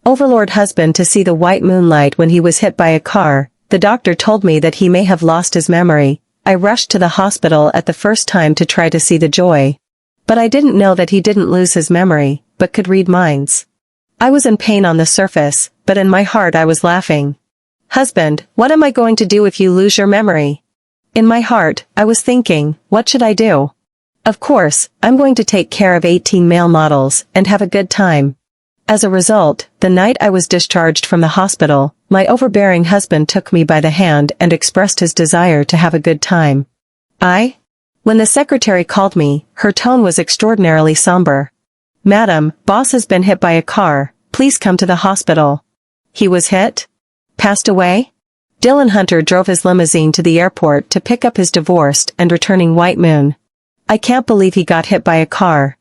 Overlord husband to see the white moonlight when he was hit by a car. The doctor told me that he may have lost his memory. I rushed to the hospital at the first time to try to see the joy. But I didn't know that he didn't lose his memory, but could read minds. I was in pain on the surface, but in my heart I was laughing. Husband, what am I going to do if you lose your memory? In my heart, I was thinking, what should I do? Of course, I'm going to take care of 18 male models, and have a good time. As a result, the night I was discharged from the hospital, my overbearing husband took me by the hand and expressed his desire to have a good time. When the secretary called me, her tone was extraordinarily somber. Madam, boss has been hit by a car, please come to the hospital. He was hit? Passed away? Dylan Hunter drove his limousine to the airport to pick up his divorced and returning white moon. I can't believe he got hit by a car.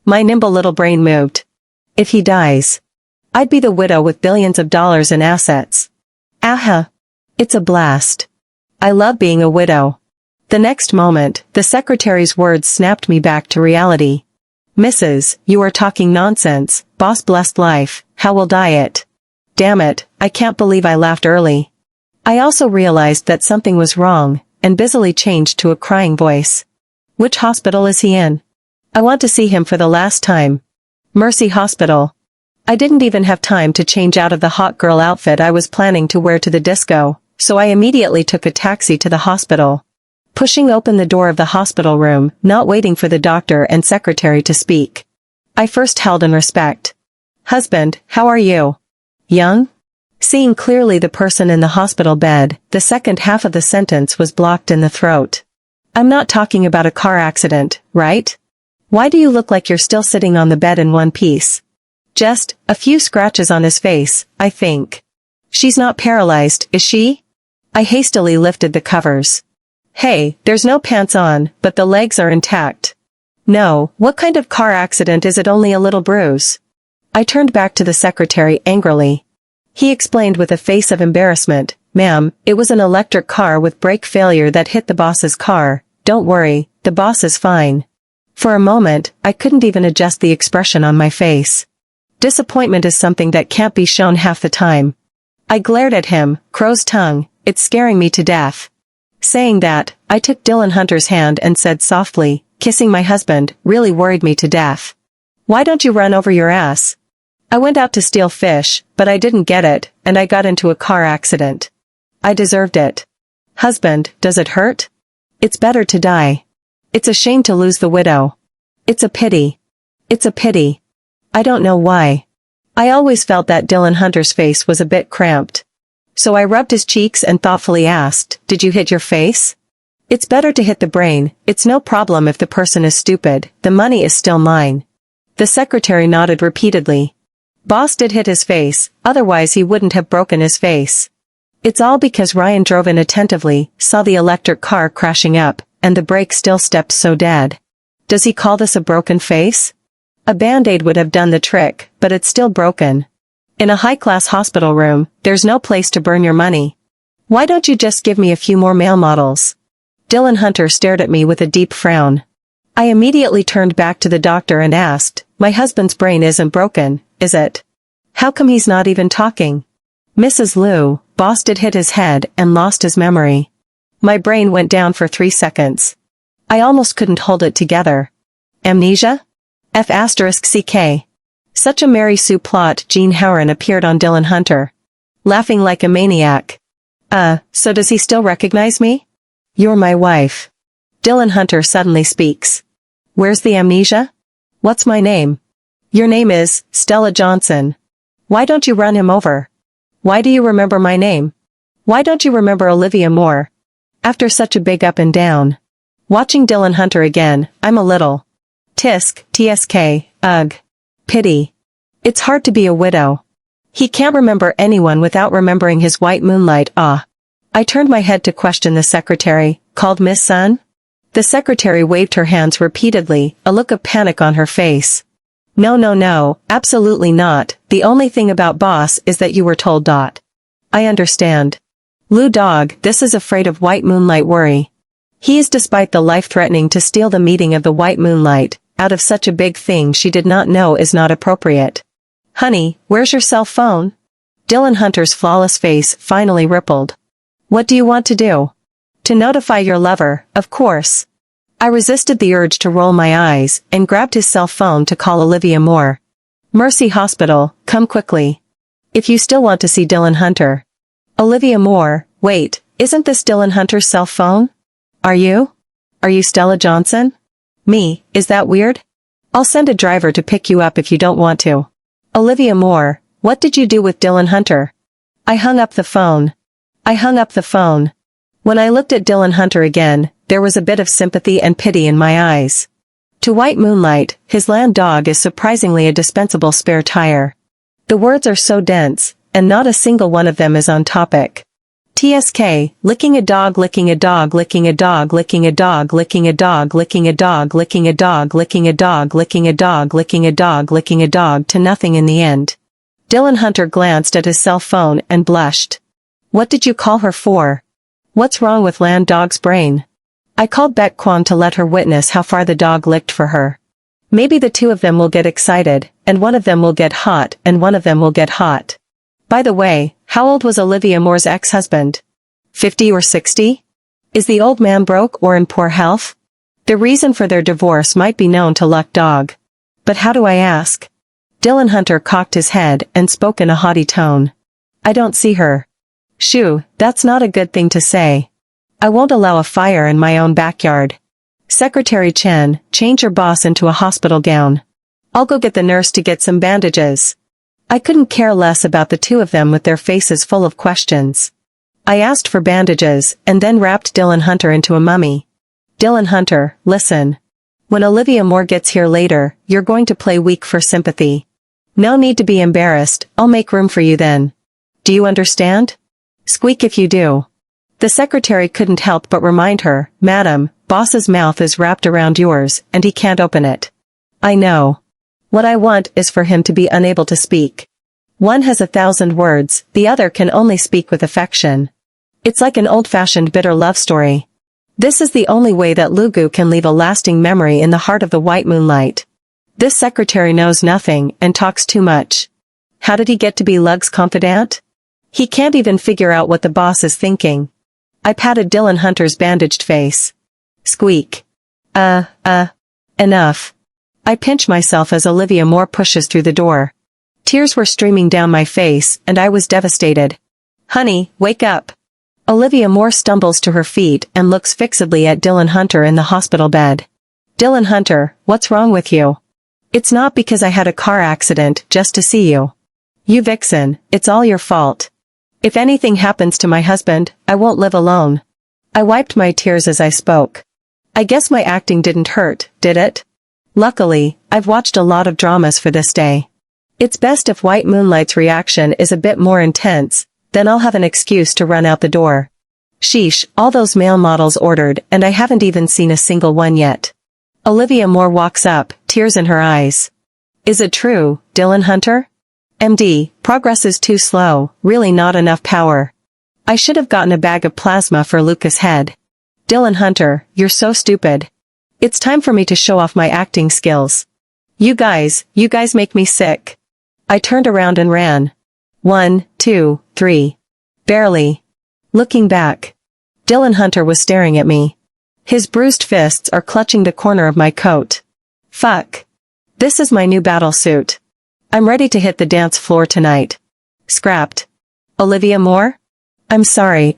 My nimble little brain moved. If he dies, I'd be the widow with billions of dollars in assets. Aha! It's a blast. I love being a widow. The next moment, the secretary's words snapped me back to reality. Mrs., you are talking nonsense, boss blessed life, how will die it? Damn it, I can't believe I laughed early. I also realized that something was wrong, and busily changed to a crying voice. Which hospital is he in? I want to see him for the last time. Mercy Hospital. I didn't even have time to change out of the hot girl outfit I was planning to wear to the disco, so I immediately took a taxi to the hospital. Pushing open the door of the hospital room, not waiting for the doctor and secretary to speak. I first held in respect. Husband, how are you? Young? Seeing clearly the person in the hospital bed, the second half of the sentence was blocked in the throat. I'm not talking about a car accident, right? Why do you look like you're still sitting on the bed in one piece? Just a few scratches on his face, I think. She's not paralyzed, is she? I hastily lifted the covers. Hey, there's no pants on, but the legs are intact. No, what kind of car accident is it? Only a little bruise? I turned back to the secretary angrily. He explained with a face of embarrassment, Ma'am, it was an electric car with brake failure that hit the boss's car. Don't worry, the boss is fine. For a moment, I couldn't even adjust the expression on my face. Disappointment is something that can't be shown half the time. I glared at him, crow's tongue, it's scaring me to death. Saying that, I took Dylan Hunter's hand and said softly, kissing my husband, really worried me to death. Why don't you run over your ass? I went out to steal fish, but I didn't get it, and I got into a car accident. I deserved it. Husband, does it hurt? It's better to die. It's a shame to lose the widow. It's a pity. It's a pity. I don't know why. I always felt that Dylan Hunter's face was a bit cramped. So I rubbed his cheeks and thoughtfully asked, did you hit your face? It's better to hit the brain, it's no problem if the person is stupid, the money is still mine. The secretary nodded repeatedly. Boss did hit his face, otherwise he wouldn't have broken his face. It's all because Ryan drove in attentively, saw the electric car crashing up, and the brake still stepped so dead. Does he call this a broken face? A band-aid would have done the trick, but it's still broken. In a high-class hospital room, there's no place to burn your money. Why don't you just give me a few more male models? Dylan Hunter stared at me with a deep frown. I immediately turned back to the doctor and asked, my husband's brain isn't broken, is it? How come he's not even talking? Mrs. Liu, boss did hit his head and lost his memory. My brain went down for 3 seconds. I almost couldn't hold it together. Amnesia? F***CK. Such a Mary Sue plot. Gene Howard appeared on Dylan Hunter. Laughing like a maniac. So does he still recognize me? You're my wife. Dylan Hunter suddenly speaks. Where's the amnesia? What's my name? Your name is Stella Johnson. Why don't you run him over? Why do you remember my name? Why don't you remember Olivia Moore? After such a big up and down. Watching Dylan Hunter again, I'm a little. TSK, ugh. Pity. It's hard to be a widow. He can't remember anyone without remembering his white moonlight. I turned my head to question the secretary, called Miss Sun? The secretary waved her hands repeatedly, a look of panic on her face. No, absolutely not. The only thing about boss is that you were told. I understand. Lou dog, this is afraid of white moonlight worry. He is despite the life-threatening to steal the meeting of the white moonlight, out of such a big thing she did not know is not appropriate. Honey, where's your cell phone? Dylan Hunter's flawless face finally rippled. What do you want to do? To notify your lover, of course. I resisted the urge to roll my eyes and grabbed his cell phone to call Olivia Moore. Mercy Hospital, come quickly. If you still want to see Dylan Hunter. Olivia Moore, wait, isn't this Dylan Hunter's cell phone? Are you? Are you Stella Johnson? Me, is that weird? I'll send a driver to pick you up if you don't want to. Olivia Moore, what did you do with Dylan Hunter? I hung up the phone. When I looked at Dylan Hunter again, there was a bit of sympathy and pity in my eyes. To White Moonlight, his land dog is surprisingly a dispensable spare tire. The words are so dense, and not a single one of them is on topic. TSK, licking a dog, licking a dog, licking a dog, licking a dog, licking a dog, licking a dog, licking a dog, licking a dog, licking a dog, licking a dog, licking a dog to nothing in the end. Dylan Hunter glanced at his cell phone and blushed. What did you call her for? What's wrong with land dog's brain? I called Beck Kwong to let her witness how far the dog licked for her. Maybe the two of them will get excited, and one of them will get hot, and one of them will get hot. By the way, how old was Olivia Moore's ex-husband? 50 or 60? Is the old man broke or in poor health? The reason for their divorce might be known to Luck Dog. But how do I ask? Dylan Hunter cocked his head and spoke in a haughty tone. I don't see her. Shoo, that's not a good thing to say. I won't allow a fire in my own backyard. Secretary Chen, change your boss into a hospital gown. I'll go get the nurse to get some bandages. I couldn't care less about the two of them with their faces full of questions. I asked for bandages and then wrapped Dylan Hunter into a mummy. Dylan Hunter, listen. When Olivia Moore gets here later, you're going to play weak for sympathy. No need to be embarrassed, I'll make room for you then. Do you understand? Squeak if you do. The secretary couldn't help but remind her, Madam, boss's mouth is wrapped around yours, and he can't open it. I know. What I want is for him to be unable to speak. One has 1,000 words, the other can only speak with affection. It's like an old-fashioned bitter love story. This is the only way that Lugu can leave a lasting memory in the heart of the White Moonlight. This secretary knows nothing and talks too much. How did he get to be Lug's confidant? He can't even figure out what the boss is thinking. I patted Dylan Hunter's bandaged face. Squeak. Enough. I pinch myself as Olivia Moore pushes through the door. Tears were streaming down my face and I was devastated. Honey, wake up. Olivia Moore stumbles to her feet and looks fixedly at Dylan Hunter in the hospital bed. Dylan Hunter, what's wrong with you? It's not because I had a car accident just to see you. You vixen, it's all your fault. If anything happens to my husband, I won't live alone. I wiped my tears as I spoke. I guess my acting didn't hurt, did it? Luckily, I've watched a lot of dramas for this day. It's best if White Moonlight's reaction is a bit more intense, then I'll have an excuse to run out the door. Sheesh, all those male models ordered and I haven't even seen a single one yet. Olivia Moore walks up, tears in her eyes. Is it true, Dylan Hunter? MD, progress is too slow, really not enough power. I should have gotten a bag of plasma for Lucas' head. Dylan Hunter, you're so stupid. It's time for me to show off my acting skills. You guys make me sick. I turned around and ran. 1, 2, 3. Barely. Looking back. Dylan Hunter was staring at me. His bruised fists are clutching the corner of my coat. Fuck. This is my new battle suit. I'm ready to hit the dance floor tonight. Scrapped. Olivia Moore? I'm sorry.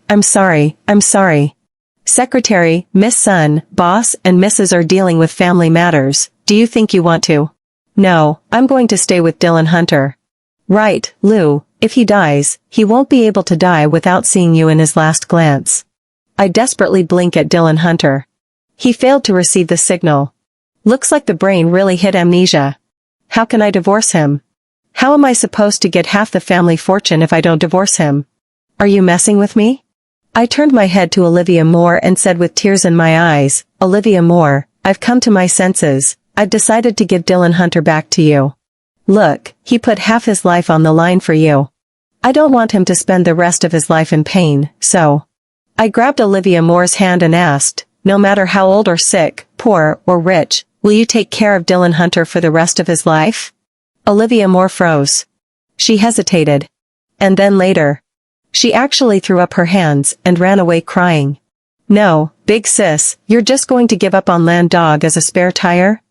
Secretary, Miss Sun, boss and Mrs. are dealing with family matters. Do you think you want to? No, I'm going to stay with Dylan Hunter. Right, Lou, if he dies, he won't be able to die without seeing you in his last glance. I desperately blink at Dylan Hunter. He failed to receive the signal. Looks like the brain really hit amnesia. How can I divorce him? How am I supposed to get half the family fortune if I don't divorce him? Are you messing with me? I turned my head to Olivia Moore and said with tears in my eyes, Olivia Moore, I've come to my senses. I've decided to give Dylan Hunter back to you. Look, he put half his life on the line for you. I don't want him to spend the rest of his life in pain, so. I grabbed Olivia Moore's hand and asked, no matter how old or sick, poor or rich, will you take care of Dylan Hunter for the rest of his life? Olivia Moore froze. She hesitated. And then later. She actually threw up her hands and ran away crying. No, big sis, you're just going to give up on Land Dog as a spare tire?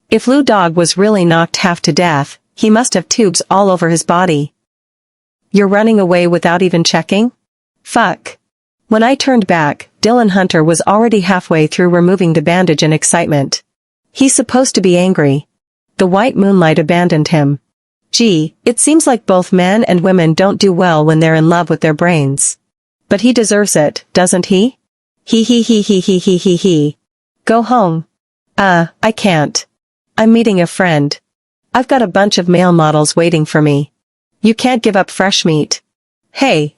If Lou Dog was really knocked half to death, he must have tubes all over his body. You're running away without even checking? Fuck. When I turned back, Dylan Hunter was already halfway through removing the bandage in excitement. He's supposed to be angry. The white moonlight abandoned him. Gee, it seems like both men and women don't do well when they're in love with their brains. But he deserves it, doesn't he? He. Go home. I can't. I'm meeting a friend. I've got a bunch of male models waiting for me. You can't give up fresh meat. Hey.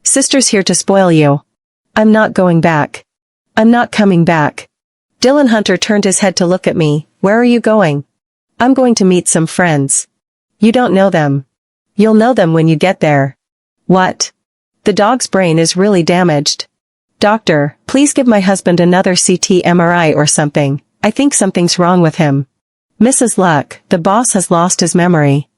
Sister's here to spoil you. I'm not going back. I'm not coming back. Dylan Hunter turned his head to look at me. Where are you going? I'm going to meet some friends. You don't know them. You'll know them when you get there. What? The dog's brain is really damaged. Doctor, please give my husband another CT MRI or something. I think something's wrong with him. Mrs. Luck, the boss has lost his memory.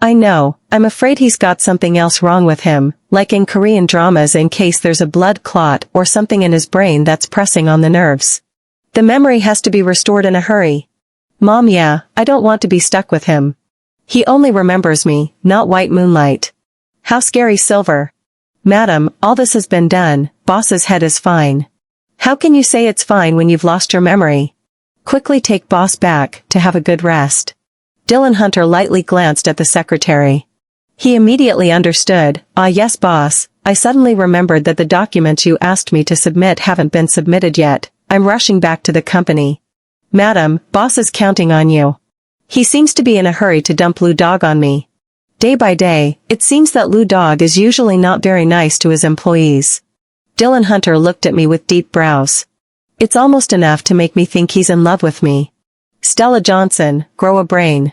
I know, I'm afraid he's got something else wrong with him, like in Korean dramas in case there's a blood clot or something in his brain that's pressing on the nerves. The memory has to be restored in a hurry. Mom, yeah, I don't want to be stuck with him. He only remembers me, not white moonlight. How scary, Silver. Madam, all this has been done, boss's head is fine. How can you say it's fine when you've lost your memory? Quickly take boss back, to have a good rest. Dylan Hunter lightly glanced at the secretary. He immediately understood. Ah yes boss, I suddenly remembered that the documents you asked me to submit haven't been submitted yet. I'm rushing back to the company. Madam, boss is counting on you. He seems to be in a hurry to dump Lou Dog on me. Day by day, it seems that Lou Dog is usually not very nice to his employees. Dylan Hunter looked at me with deep brows. It's almost enough to make me think he's in love with me. Stella Johnson, grow a brain.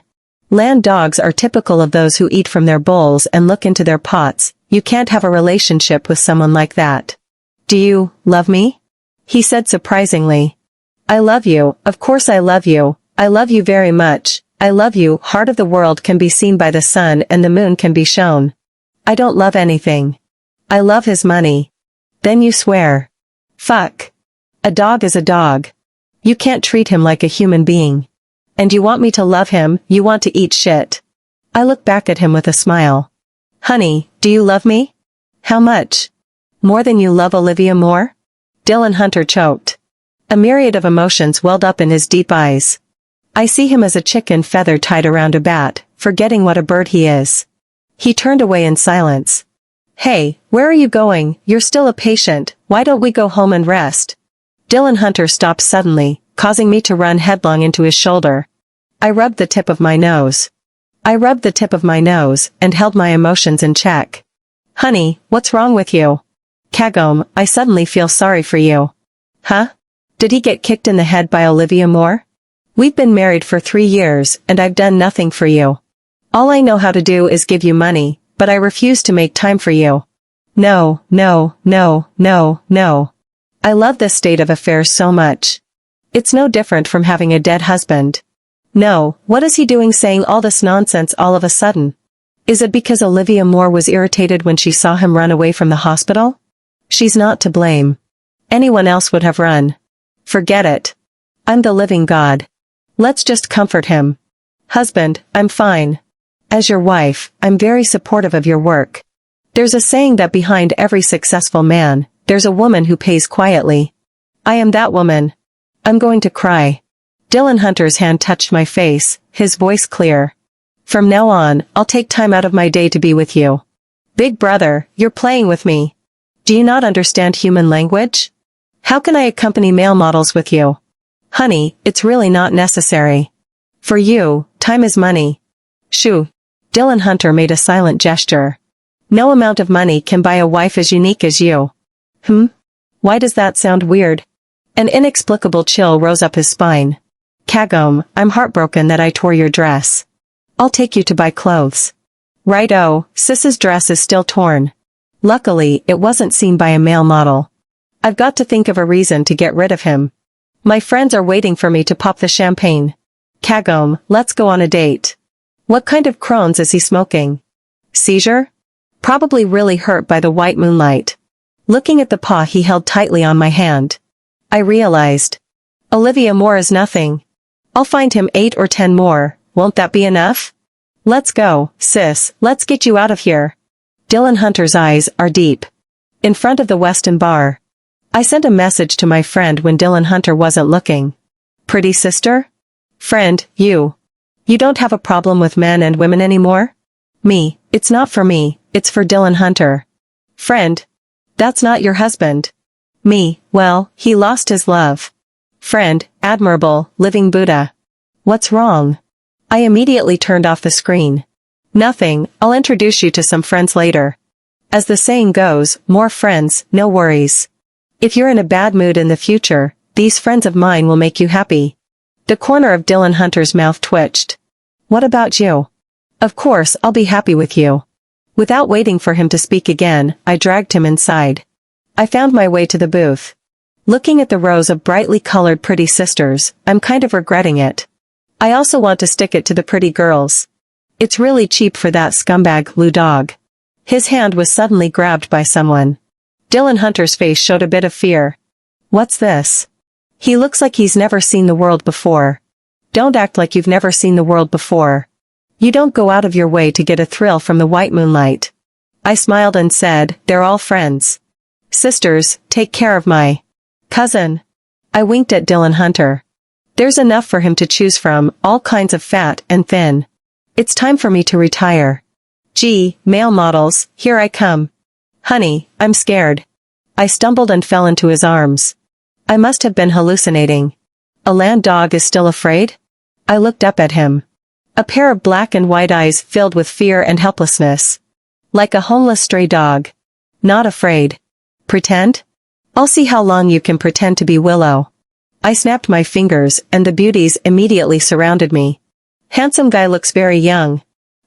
Land dogs are typical of those who eat from their bowls and look into their pots. You can't have a relationship with someone like that. Do you love me? He said surprisingly. I love you, of course I love you. I love you very much. I love you. Heart of the world can be seen by the sun and the moon can be shown. I don't love anything. I love his money. Then you swear. Fuck. A dog is a dog. You can't treat him like a human being. And you want me to love him, you want to eat shit. I look back at him with a smile. Honey, do you love me? How much? More than you love Olivia Moore? Dylan Hunter choked. A myriad of emotions welled up in his deep eyes. I see him as a chicken feather tied around a bat, forgetting what a bird he is. He turned away in silence. Hey, where are you going? You're still a patient, why don't we go home and rest? Dylan Hunter stopped suddenly, causing me to run headlong into his shoulder. I rubbed the tip of my nose. And held my emotions in check. Honey, what's wrong with you? Kagome, I suddenly feel sorry for you. Huh? Did he get kicked in the head by Olivia Moore? We've been married for 3 years, and I've done nothing for you. All I know how to do is give you money, but I refuse to make time for you. No. I love this state of affairs so much. It's no different from having a dead husband. No, what is he doing saying all this nonsense all of a sudden? Is it because Olivia Moore was irritated when she saw him run away from the hospital? She's not to blame. Anyone else would have run. Forget it. I'm the living God. Let's just comfort him. Husband, I'm fine. As your wife, I'm very supportive of your work. There's a saying that behind every successful man, there's a woman who pays quietly. I am that woman. I'm going to cry. Dylan Hunter's hand touched my face, his voice clear. From now on, I'll take time out of my day to be with you. Big brother, you're playing with me. Do you not understand human language? How can I accompany male models with you? Honey, it's really not necessary. For you, time is money. Shoo. Dylan Hunter made a silent gesture. No amount of money can buy a wife as unique as you. Why does that sound weird? An inexplicable chill rose up his spine. Kagome, I'm heartbroken that I tore your dress. I'll take you to buy clothes. Right-o, Sis's dress is still torn. Luckily, it wasn't seen by a male model. I've got to think of a reason to get rid of him. My friends are waiting for me to pop the champagne. Kagome, let's go on a date. What kind of Crohn's is he smoking? Seizure? Probably really hurt by the white moonlight. Looking at the paw he held tightly on my hand, I realized. Olivia Moore is nothing. I'll find him 8 or 10 more, won't that be enough? Let's go, sis, let's get you out of here. Dylan Hunter's eyes are deep. In front of the Weston bar. I sent a message to my friend when Dylan Hunter wasn't looking. Pretty sister? Friend, you. You don't have a problem with men and women anymore? Me, it's not for me, it's for Dylan Hunter. Friend. That's not your husband. Me, well, he lost his love. Friend, admirable, living Buddha. What's wrong? I immediately turned off the screen. Nothing, I'll introduce you to some friends later. As the saying goes, more friends, no worries. If you're in a bad mood in the future, these friends of mine will make you happy. The corner of Dylan Hunter's mouth twitched. What about you? Of course, I'll be happy with you. Without waiting for him to speak again, I dragged him inside. I found my way to the booth. Looking at the rows of brightly colored pretty sisters, I'm kind of regretting it. I also want to stick it to the pretty girls. It's really cheap for that scumbag Lou Dog. His hand was suddenly grabbed by someone. Dylan Hunter's face showed a bit of fear. What's this? He looks like he's never seen the world before. Don't act like you've never seen the world before. You don't go out of your way to get a thrill from the white moonlight. I smiled and said, they're all friends. Sisters, take care of my cousin. I winked at Dylan Hunter. There's enough for him to choose from, all kinds of fat and thin. It's time for me to retire. Gee, male models, here I come. Honey, I'm scared. I stumbled and fell into his arms. I must have been hallucinating. A land dog is still afraid? I looked up at him. A pair of black and white eyes filled with fear and helplessness. Like a homeless stray dog. Not afraid. Pretend? I'll see how long you can pretend to be Willow. I snapped my fingers and the beauties immediately surrounded me. Handsome guy looks very young.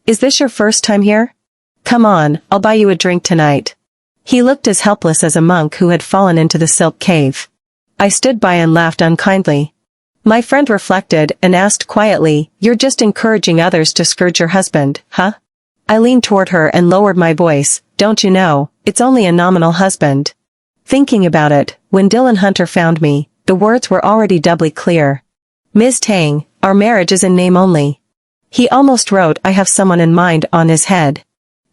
Is this your first time here? Come on, I'll buy you a drink tonight. He looked as helpless as a monk who had fallen into the silk cave. I stood by and laughed unkindly. My friend reflected and asked quietly, you're just encouraging others to scourge your husband, huh? I leaned toward her and lowered my voice, don't you know, it's only a nominal husband. Thinking about it, when Dylan Hunter found me, the words were already doubly clear. Ms. Tang, our marriage is in name only. He almost wrote I have someone in mind on his head.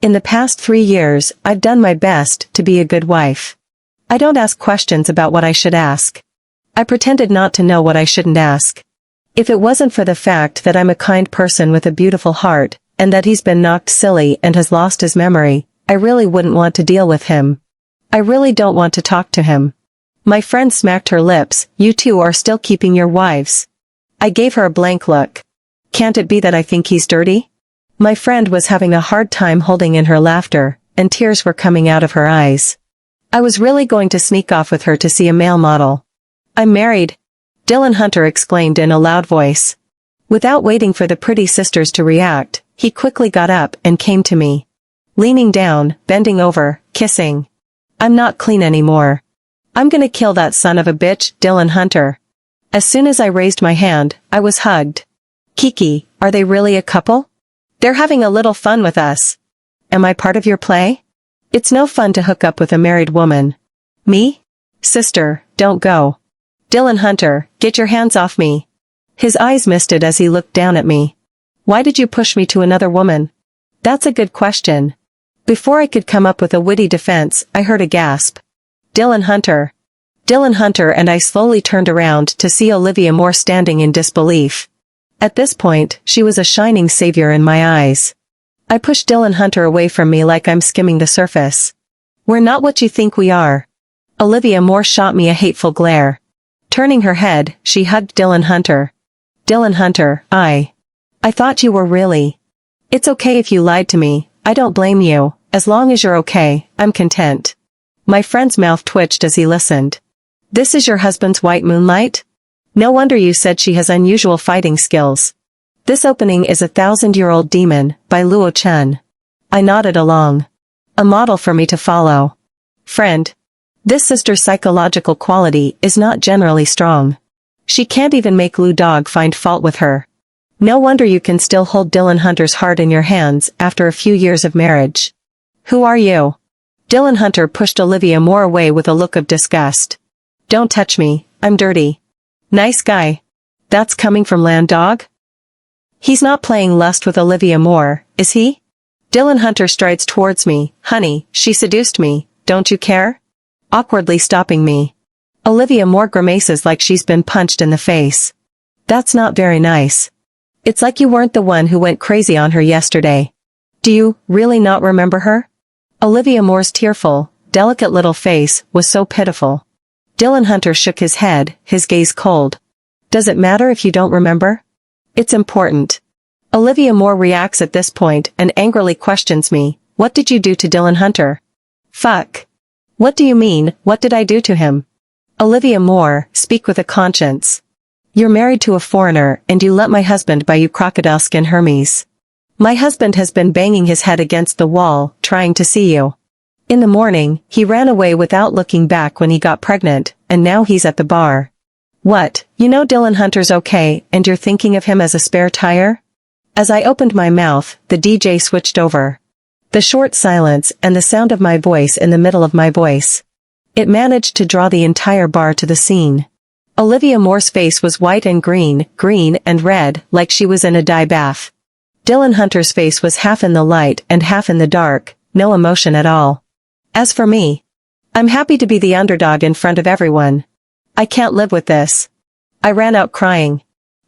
In the past 3 years, I've done my best to be a good wife. I don't ask questions about what I should ask. I pretended not to know what I shouldn't ask. If it wasn't for the fact that I'm a kind person with a beautiful heart, and that he's been knocked silly and has lost his memory, I really wouldn't want to deal with him. I really don't want to talk to him. My friend smacked her lips, you two are still keeping your wives. I gave her a blank look. Can't it be that I think he's dirty? My friend was having a hard time holding in her laughter, and tears were coming out of her eyes. I was really going to sneak off with her to see a male model. I'm married, Dylan Hunter exclaimed in a loud voice. Without waiting for the pretty sisters to react, he quickly got up and came to me. Leaning down, bending over, kissing. I'm not clean anymore. I'm gonna kill that son of a bitch, Dylan Hunter. As soon as I raised my hand, I was hugged. Kiki, are they really a couple? They're having a little fun with us. Am I part of your play? It's no fun to hook up with a married woman. Me? Sister, don't go. Dylan Hunter, get your hands off me. His eyes misted as he looked down at me. Why did you push me to another woman? That's a good question. Before I could come up with a witty defense, I heard a gasp. Dylan Hunter. Dylan Hunter and I slowly turned around to see Olivia Moore standing in disbelief. At this point, she was a shining savior in my eyes. I pushed Dylan Hunter away from me like I'm skimming the surface. We're not what you think we are. Olivia Moore shot me a hateful glare. Turning her head, she hugged Dylan Hunter. Dylan Hunter, I thought you were really. It's okay if you lied to me, I don't blame you, as long as you're okay, I'm content. My friend's mouth twitched as he listened. This is your husband's white moonlight? No wonder you said she has unusual fighting skills. This opening is 1,000-Year-Old Demon, by Luo Chen. I nodded along. A model for me to follow. Friend. This sister's psychological quality is not generally strong. She can't even make Lou Dog find fault with her. No wonder you can still hold Dylan Hunter's heart in your hands after a few years of marriage. Who are you? Dylan Hunter pushed Olivia Moore away with a look of disgust. Don't touch me, I'm dirty. Nice guy. That's coming from Land Dog? He's not playing lust with Olivia Moore, is he? Dylan Hunter strides towards me. Honey, she seduced me, don't you care? Awkwardly stopping me. Olivia Moore grimaces like she's been punched in the face. That's not very nice. It's like you weren't the one who went crazy on her yesterday. Do you really not remember her? Olivia Moore's tearful, delicate little face was so pitiful. Dylan Hunter shook his head, his gaze cold. Does it matter if you don't remember? It's important. Olivia Moore reacts at this point and angrily questions me. What did you do to Dylan Hunter? Fuck. What do you mean, what did I do to him? Olivia Moore, speak with a conscience. You're married to a foreigner and you let my husband buy you crocodile skin Hermes. My husband has been banging his head against the wall, trying to see you. In the morning, he ran away without looking back when he got pregnant, and now he's at the bar. What, you know Dylan Hunter's okay, and you're thinking of him as a spare tire? As I opened my mouth, the DJ switched over. The short silence and the sound of my voice in the middle of my voice. It managed to draw the entire bar to the scene. Olivia Moore's face was white and green and red, like she was in a dye bath. Dylan Hunter's face was half in the light and half in the dark, no emotion at all. As for me, I'm happy to be the underdog in front of everyone. I can't live with this. I ran out crying.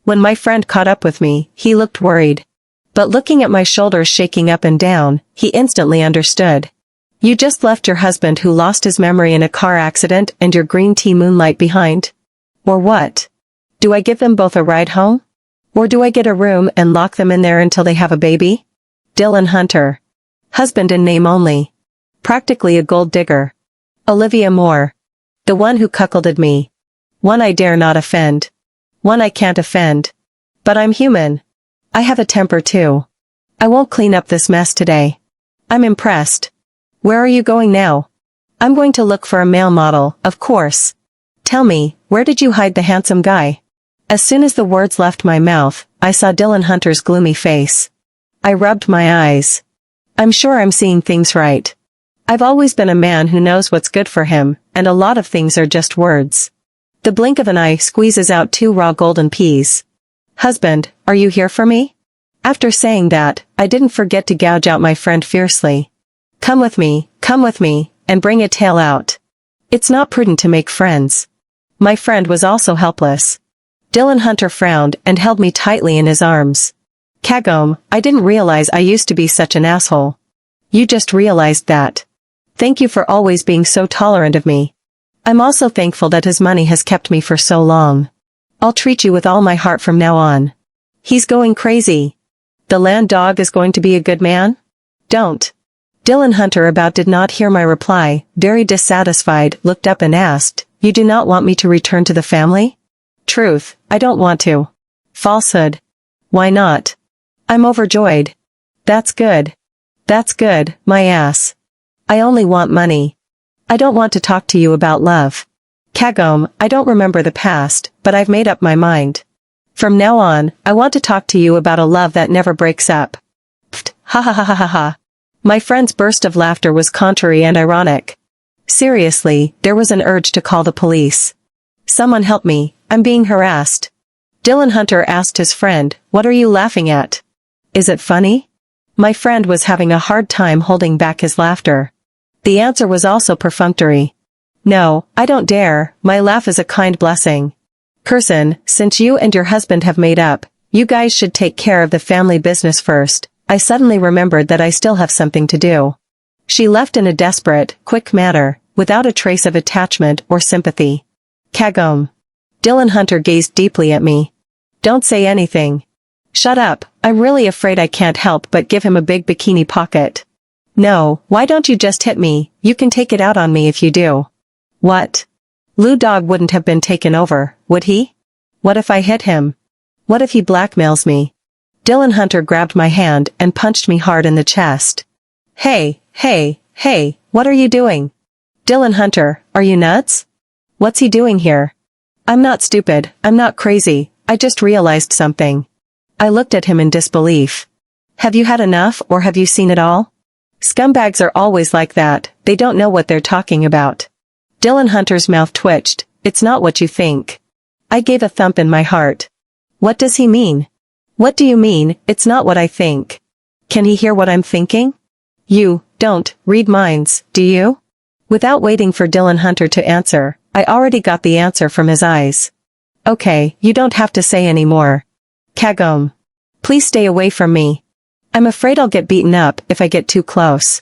When my friend caught up with me, he looked worried. But looking at my shoulders shaking up and down, he instantly understood. You just left your husband who lost his memory in a car accident and your green tea moonlight behind? Or what? Do I give them both a ride home? Or do I get a room and lock them in there until they have a baby? Dylan Hunter. Husband in name only. Practically a gold digger. Olivia Moore. The one who cuckolded me. One I dare not offend. One I can't offend. But I'm human. I have a temper too. I won't clean up this mess today. I'm impressed. Where are you going now? I'm going to look for a male model, of course. Tell me, where did you hide the handsome guy? As soon as the words left my mouth, I saw Dylan Hunter's gloomy face. I rubbed my eyes. I'm sure I'm seeing things right. I've always been a man who knows what's good for him, and a lot of things are just words. The blink of an eye squeezes out 2 raw golden peas. Husband, are you here for me? After saying that, I didn't forget to gouge out my friend fiercely. Come with me, and bring a tail out. It's not prudent to make friends. My friend was also helpless. Dylan Hunter frowned and held me tightly in his arms. Kagome, I didn't realize I used to be such an asshole. You just realized that. Thank you for always being so tolerant of me. I'm also thankful that his money has kept me for so long. I'll treat you with all my heart from now on. He's going crazy. The Land Dog is going to be a good man? Don't. Dylan Hunter about did not hear my reply, very dissatisfied, looked up and asked, You do not want me to return to the family? Truth, I don't want to. Falsehood. Why not? I'm overjoyed. That's good. That's good, my ass. I only want money. I don't want to talk to you about love. Kagome, I don't remember the past, but I've made up my mind. From now on, I want to talk to you about a love that never breaks up. Pfft, ha ha ha ha ha ha. My friend's burst of laughter was contrary and ironic. Seriously, there was an urge to call the police. Someone help me, I'm being harassed. Dylan Hunter asked his friend, What are you laughing at? Is it funny? My friend was having a hard time holding back his laughter. The answer was also perfunctory. No, I don't dare, my laugh is a kind blessing. Person, since you and your husband have made up, you guys should take care of the family business first. I suddenly remembered that I still have something to do. She left in a desperate, quick manner, without a trace of attachment or sympathy. Kagome. Dylan Hunter gazed deeply at me. Don't say anything. Shut up, I'm really afraid I can't help but give him a big bikini pocket. No, why don't you just hit me, you can take it out on me if you do. What? Lou Dog wouldn't have been taken over, would he? What if I hit him? What if he blackmails me? Dylan Hunter grabbed my hand and punched me hard in the chest. Hey, what are you doing? Dylan Hunter, are you nuts? What's he doing here? I'm not stupid, I'm not crazy, I just realized something. I looked at him in disbelief. Have you had enough, or have you seen it all? Scumbags are always like that, they don't know what they're talking about. Dylan Hunter's mouth twitched. It's not what you think. I gave a thump in my heart. What does he mean? What do you mean, it's not what I think? Can he hear what I'm thinking? You don't read minds, do you? Without waiting for Dylan Hunter to answer, I already got the answer from his eyes. Okay, you don't have to say any more. Kagome. Please stay away from me. I'm afraid I'll get beaten up if I get too close.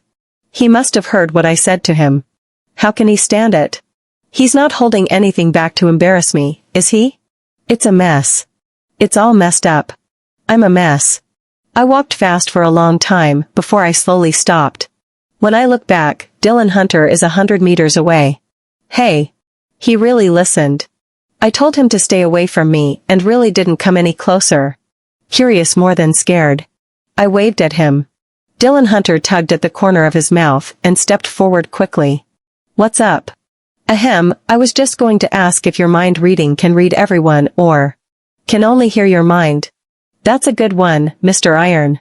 He must have heard what I said to him. How can he stand it? He's not holding anything back to embarrass me, is he? It's a mess. It's all messed up. I'm a mess. I walked fast for a long time before I slowly stopped. When I look back, Dylan Hunter is 100 meters away. Hey. He really listened. I told him to stay away from me and really didn't come any closer. Curious more than scared. I waved at him. Dylan Hunter tugged at the corner of his mouth and stepped forward quickly. What's up? Ahem, I was just going to ask if your mind reading can read everyone or can only hear your mind. That's a good one, Mr. Iron.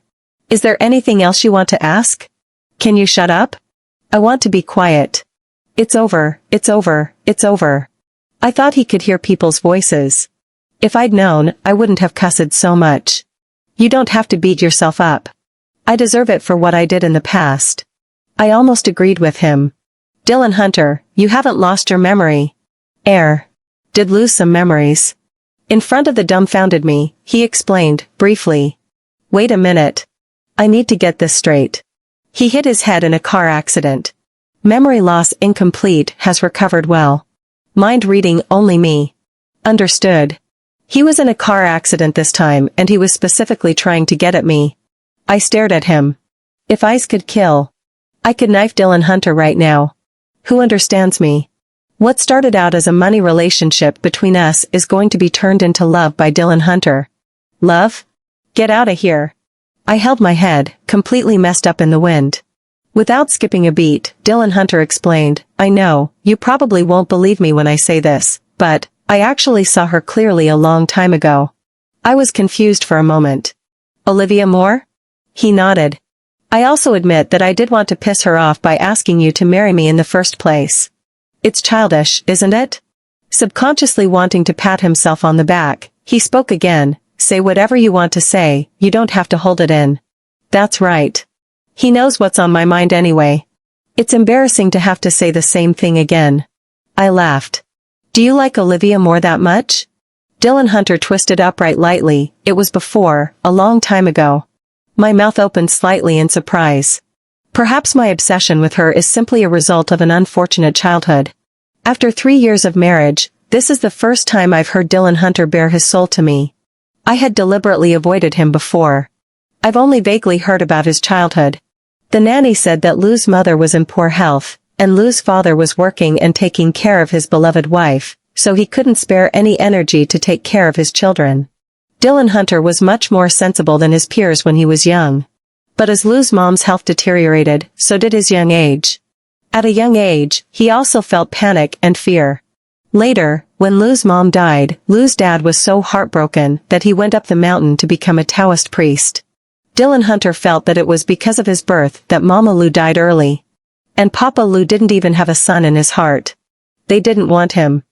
Is there anything else you want to ask? Can you shut up? I want to be quiet. It's over, it's over, it's over. I thought he could hear people's voices. If I'd known, I wouldn't have cussed so much. You don't have to beat yourself up. I deserve it for what I did in the past. I almost agreed with him. Dylan Hunter, you haven't lost your memory. Did lose some memories. In front of the dumbfounded me, he explained, briefly. Wait a minute. I need to get this straight. He hit his head in a car accident. Memory loss incomplete, has recovered well. Mind reading only me. Understood. He was in a car accident this time and he was specifically trying to get at me. I stared at him. If ice could kill, I could knife Dylan Hunter right now. Who understands me? What started out as a money relationship between us is going to be turned into love by Dylan Hunter. Love? Get out of here. I held my head, completely messed up in the wind. Without skipping a beat, Dylan Hunter explained, I know, you probably won't believe me when I say this, but I actually saw her clearly a long time ago. I was confused for a moment. Olivia Moore? He nodded. I also admit that I did want to piss her off by asking you to marry me in the first place. It's childish, isn't it? Subconsciously wanting to pat himself on the back, he spoke again, say whatever you want to say, you don't have to hold it in. That's right. He knows what's on my mind anyway. It's embarrassing to have to say the same thing again. I laughed. Do you like Olivia Moore that much? Dylan Hunter twisted upright lightly, it was before, a long time ago. My mouth opened slightly in surprise. Perhaps my obsession with her is simply a result of an unfortunate childhood. After 3 years of marriage, this is the first time I've heard Dylan Hunter bare his soul to me. I had deliberately avoided him before. I've only vaguely heard about his childhood. The nanny said that Lou's mother was in poor health, and Lou's father was working and taking care of his beloved wife, so he couldn't spare any energy to take care of his children. Dylan Hunter was much more sensible than his peers when he was young. But as Lou's mom's health deteriorated, so did his young age. At a young age, he also felt panic and fear. Later, when Lou's mom died, Lou's dad was so heartbroken that he went up the mountain to become a Taoist priest. Dylan Hunter felt that it was because of his birth that Mama Lou died early. And Papa Lou didn't even have a son in his heart. They didn't want him.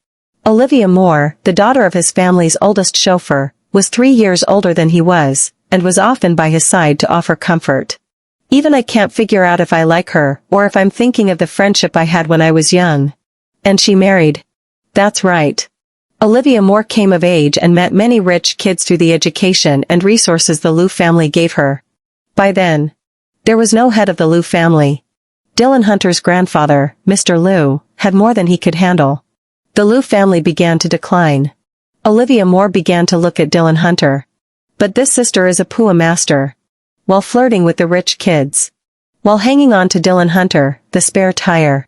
Olivia Moore, the daughter of his family's oldest chauffeur, was 3 years older than he was, and was often by his side to offer comfort. Even I can't figure out if I like her, or if I'm thinking of the friendship I had when I was young. And she married. That's right. Olivia Moore came of age and met many rich kids through the education and resources the Lou family gave her. By then, there was no head of the Lou family. Dylan Hunter's grandfather, Mr. Lou, had more than he could handle. The Lou family began to decline. Olivia Moore began to look at Dylan Hunter. But this sister is a pua master. While flirting with the rich kids. While hanging on to Dylan Hunter, the spare tire.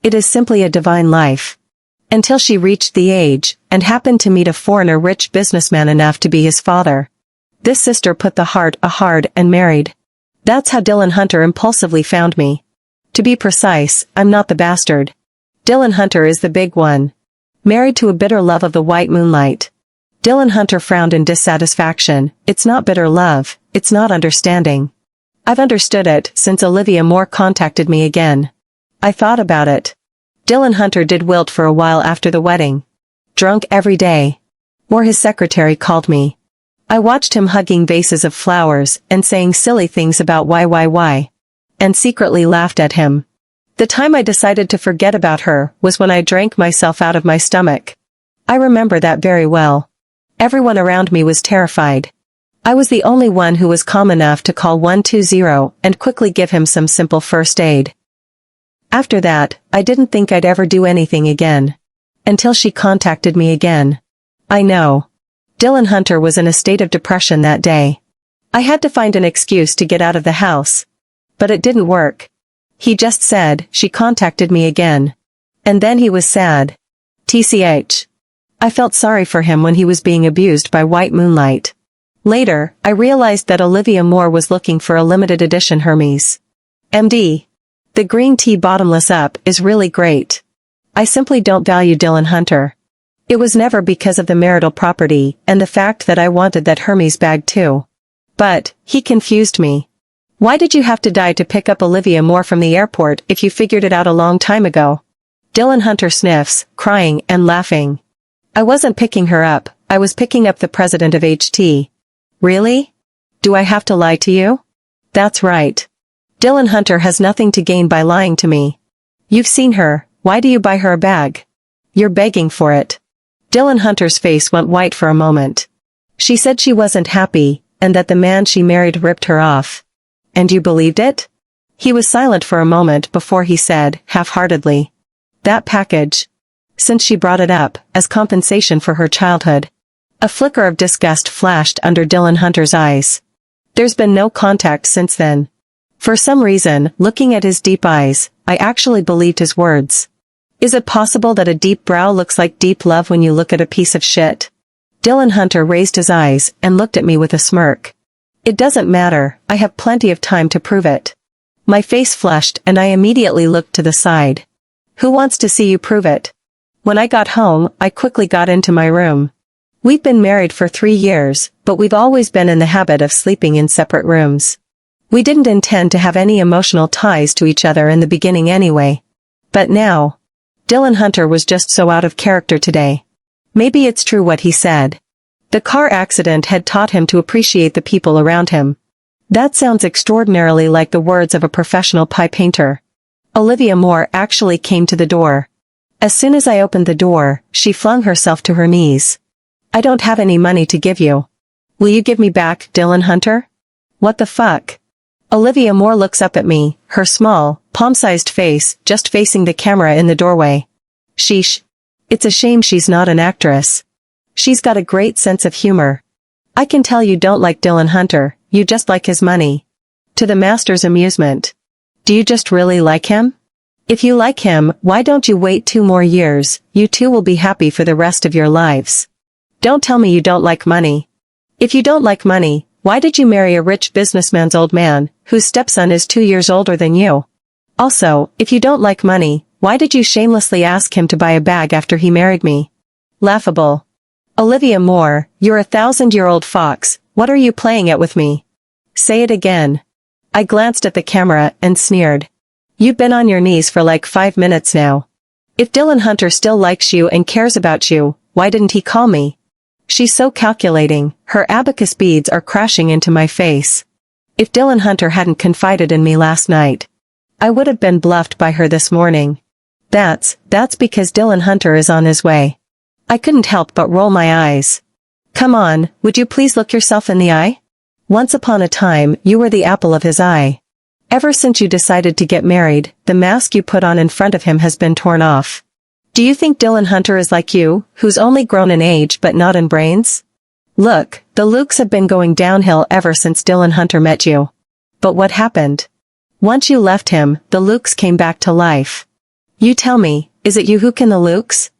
It is simply a divine life. Until she reached the age, and happened to meet a foreigner rich businessman enough to be his father. This sister put the heart hard and married. That's how Dylan Hunter impulsively found me. To be precise, I'm not the bastard. Dylan Hunter is the big one. Married to a bitter love of the white moonlight. Dylan Hunter frowned in dissatisfaction. It's not bitter love, it's not understanding. I've understood it since Olivia Moore contacted me again. I thought about it. Dylan Hunter did wilt for a while after the wedding. Drunk every day. Or his secretary called me. I watched him hugging vases of flowers and saying silly things about why, and secretly laughed at him. The time I decided to forget about her was when I drank myself out of my stomach. I remember that very well. Everyone around me was terrified. I was the only one who was calm enough to call 120 and quickly give him some simple first aid. After that, I didn't think I'd ever do anything again. Until she contacted me again. I know. Dylan Hunter was in a state of depression that day. I had to find an excuse to get out of the house. But it didn't work. He just said, she contacted me again. And then he was sad. TCH. I felt sorry for him when he was being abused by white moonlight. Later, I realized that Olivia Moore was looking for a limited edition Hermes. MD. The green tea bottomless up is really great. I simply don't value Dylan Hunter. It was never because of the marital property and the fact that I wanted that Hermes bag too. But, he confused me. Why did you have to die to pick up Olivia Moore from the airport if you figured it out a long time ago? Dylan Hunter sniffs, crying and laughing. I wasn't picking her up, I was picking up the president of HT. Really? Do I have to lie to you? That's right. Dylan Hunter has nothing to gain by lying to me. You've seen her, why do you buy her a bag? You're begging for it. Dylan Hunter's face went white for a moment. She said she wasn't happy, and that the man she married ripped her off. And you believed it? He was silent for a moment before he said, half-heartedly. That package. Since she brought it up, as compensation for her childhood. A flicker of disgust flashed under Dylan Hunter's eyes. There's been no contact since then. For some reason, looking at his deep eyes, I actually believed his words. Is it possible that a deep brow looks like deep love when you look at a piece of shit? Dylan Hunter raised his eyes and looked at me with a smirk. It doesn't matter, I have plenty of time to prove it. My face flushed and I immediately looked to the side. Who wants to see you prove it? When I got home, I quickly got into my room. We've been married for 3 years, but we've always been in the habit of sleeping in separate rooms. We didn't intend to have any emotional ties to each other in the beginning anyway. But now, Dylan Hunter was just so out of character today. Maybe it's true what he said. The car accident had taught him to appreciate the people around him. That sounds extraordinarily like the words of a professional pie painter. Olivia Moore actually came to the door. As soon as I opened the door, she flung herself to her knees. I don't have any money to give you. Will you give me back, Dylan Hunter? What the fuck? Olivia Moore looks up at me, her small, palm-sized face just facing the camera in the doorway. Sheesh. It's a shame she's not an actress. She's got a great sense of humor. I can tell you don't like Dylan Hunter, you just like his money. To the master's amusement. Do you just really like him? If you like him, why don't you wait 2 more years, you two will be happy for the rest of your lives. Don't tell me you don't like money. If you don't like money, why did you marry a rich businessman's old man, whose stepson is 2 years older than you? Also, if you don't like money, why did you shamelessly ask him to buy a bag after he married me? Laughable. Olivia Moore, you're a 1,000-year-old fox, what are you playing at with me? Say it again. I glanced at the camera and sneered. You've been on your knees for like 5 minutes now. If Dylan Hunter still likes you and cares about you, why didn't he call me? She's so calculating, her abacus beads are crashing into my face. If Dylan Hunter hadn't confided in me last night, I would have been bluffed by her this morning. That's because Dylan Hunter is on his way. I couldn't help but roll my eyes. Come on, would you please look yourself in the eye? Once upon a time, you were the apple of his eye. Ever since you decided to get married, the mask you put on in front of him has been torn off. Do you think Dylan Hunter is like you, who's only grown in age but not in brains? Look, the looks have been going downhill ever since Dylan Hunter met you. But what happened? Once you left him, the looks came back to life. You tell me, is it you who can the looks?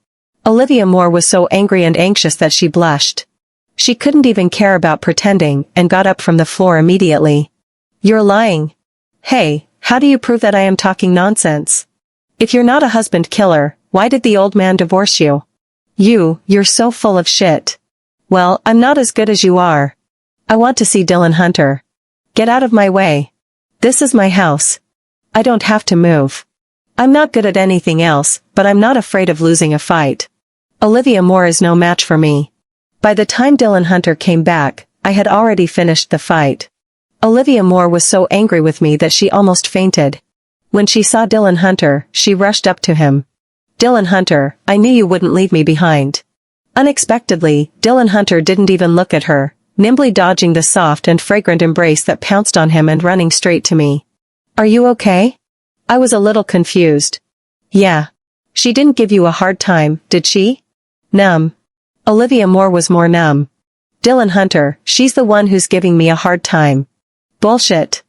Olivia Moore was so angry and anxious that she blushed. She couldn't even care about pretending and got up from the floor immediately. You're lying. Hey, how do you prove that I am talking nonsense? If you're not a husband killer, why did the old man divorce you? You're so full of shit. Well, I'm not as good as you are. I want to see Dylan Hunter. Get out of my way. This is my house. I don't have to move. I'm not good at anything else, but I'm not afraid of losing a fight. Olivia Moore is no match for me. By the time Dylan Hunter came back, I had already finished the fight. Olivia Moore was so angry with me that she almost fainted. When she saw Dylan Hunter, she rushed up to him. Dylan Hunter, I knew you wouldn't leave me behind. Unexpectedly, Dylan Hunter didn't even look at her, nimbly dodging the soft and fragrant embrace that pounced on him and running straight to me. Are you okay? I was a little confused. Yeah. She didn't give you a hard time, did she? Numb. Olivia Moore was more numb. Dylan Hunter, she's the one who's giving me a hard time. Bullshit.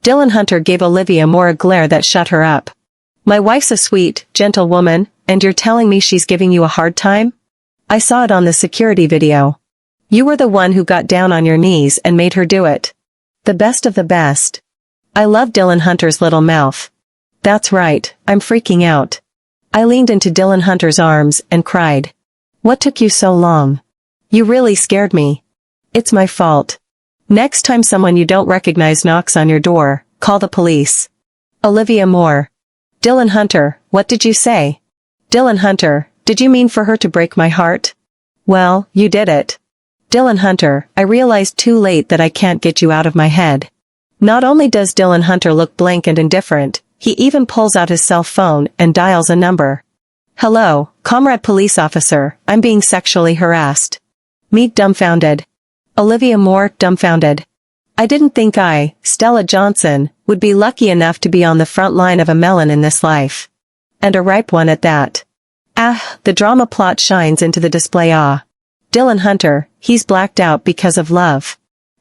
Dylan Hunter gave Olivia Moore a glare that shut her up. My wife's a sweet, gentle woman, and you're telling me she's giving you a hard time? I saw it on the security video. You were the one who got down on your knees and made her do it. The best of the best. I love Dylan Hunter's little mouth. That's right, I'm freaking out. I leaned into Dylan Hunter's arms and cried. What took you so long? You really scared me. It's my fault. Next time someone you don't recognize knocks on your door, call the police. Olivia Moore. Dylan Hunter, what did you say? Dylan Hunter, did you mean for her to break my heart? Well, you did it. Dylan Hunter, I realized too late that I can't get you out of my head. Not only does Dylan Hunter look blank and indifferent, he even pulls out his cell phone and dials a number. Hello, comrade police officer, I'm being sexually harassed. Me dumbfounded. Olivia Moore dumbfounded. I didn't think I, Stella Johnson, would be lucky enough to be on the front line of a melon in this life. And a ripe one at that. Ah, the drama plot shines into the display. Dylan Hunter, he's blacked out because of love.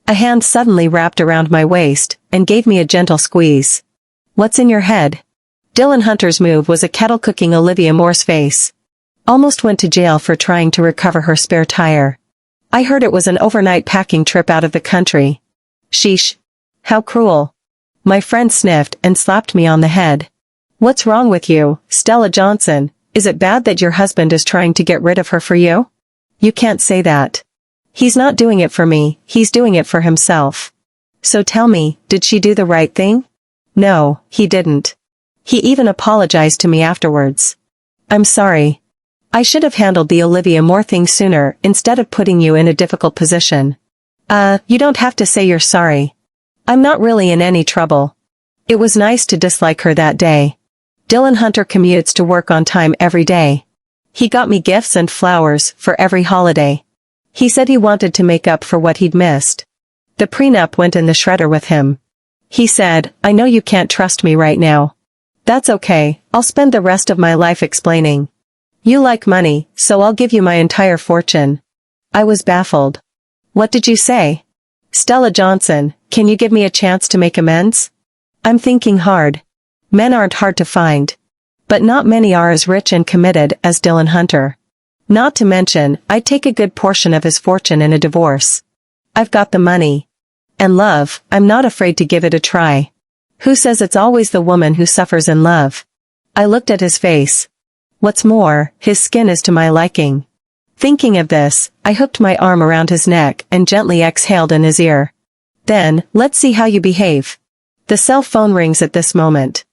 A hand suddenly wrapped around my waist and gave me a gentle squeeze. What's in your head? Dylan Hunter's move was a kettle cooking Olivia Moore's face. Almost went to jail for trying to recover her spare tire. I heard it was an overnight packing trip out of the country. Sheesh. How cruel. My friend sniffed and slapped me on the head. What's wrong with you, Stella Johnson? Is it bad that your husband is trying to get rid of her for you? You can't say that. He's not doing it for me, he's doing it for himself. So tell me, did she do the right thing? No, he didn't. He even apologized to me afterwards. I'm sorry. I should have handled the Olivia Moore thing sooner instead of putting you in a difficult position. You don't have to say you're sorry. I'm not really in any trouble. It was nice to dislike her that day. Dylan Hunter commutes to work on time every day. He got me gifts and flowers for every holiday. He said he wanted to make up for what he'd missed. The prenup went in the shredder with him. He said, I know you can't trust me right now. That's okay, I'll spend the rest of my life explaining. You like money, so I'll give you my entire fortune. I was baffled. What did you say? Stella Johnson, can you give me a chance to make amends? I'm thinking hard. Men aren't hard to find. But not many are as rich and committed as Dylan Hunter. Not to mention, I'd take a good portion of his fortune in a divorce. I've got the money. And love, I'm not afraid to give it a try. Who says it's always the woman who suffers in love? I looked at his face. What's more, his skin is to my liking. Thinking of this, I hooked my arm around his neck and gently exhaled in his ear. Then, let's see how you behave. The cell phone rings at this moment.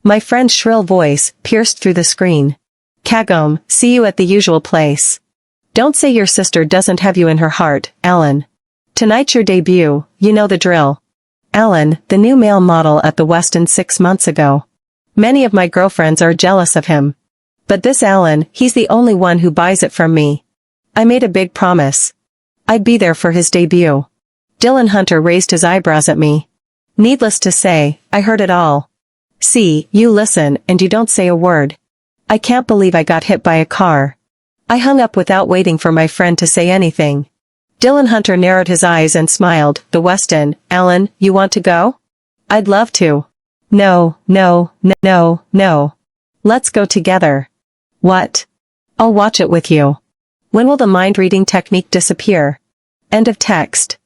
My friend's shrill voice pierced through the screen. Kagome, see you at the usual place. Don't say your sister doesn't have you in her heart, Alan. Tonight's your debut, you know the drill. Alan, the new male model at the Westin 6 months ago. Many of my girlfriends are jealous of him. But this Alan, he's the only one who buys it from me. I made a big promise. I'd be there for his debut. Dylan Hunter raised his eyebrows at me. Needless to say, I heard it all. See, you listen and you don't say a word. I can't believe I got hit by a car. I hung up without waiting for my friend to say anything. Dylan Hunter narrowed his eyes and smiled. The Westin, Alan, you want to go? I'd love to. No. Let's go together. What? I'll watch it with you. When will the mind-reading technique disappear? End of text.